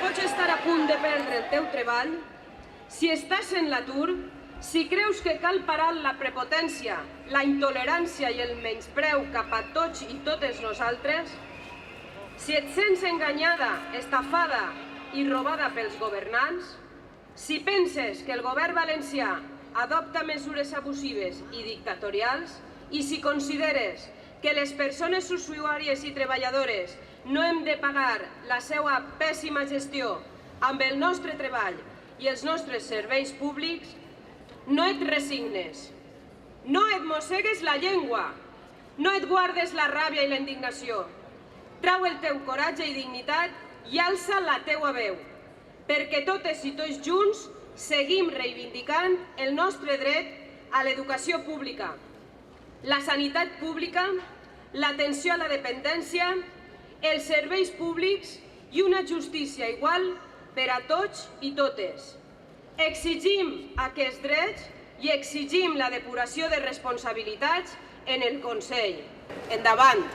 pots estar a punt de perdre el teu treball, si estàs en l'atur, si creus que cal parar la prepotència, la intolerància i el menyspreu cap a tots i totes nosaltres, si et sents enganyada, estafada i robada pels governants, si penses que el govern valencià adopta mesures abusives i dictatorials i si consideres que les persones usuàries i treballadores no hem de pagar la seva pèssima gestió amb el nostre treball i els nostres serveis públics, no et resignes, no et mossegues la llengua, no et guardes la ràbia i la indignació. Trau el teu coratge i dignitat i alça la teua veu, perquè totes i tots junts seguim reivindicant el nostre dret a l'educació pública, la sanitat pública, l'atenció a la dependència, els serveis públics i una justícia igual per a tots i totes. Exigim aquests drets i exigim la depuració de responsabilitats en el Consell. Endavant!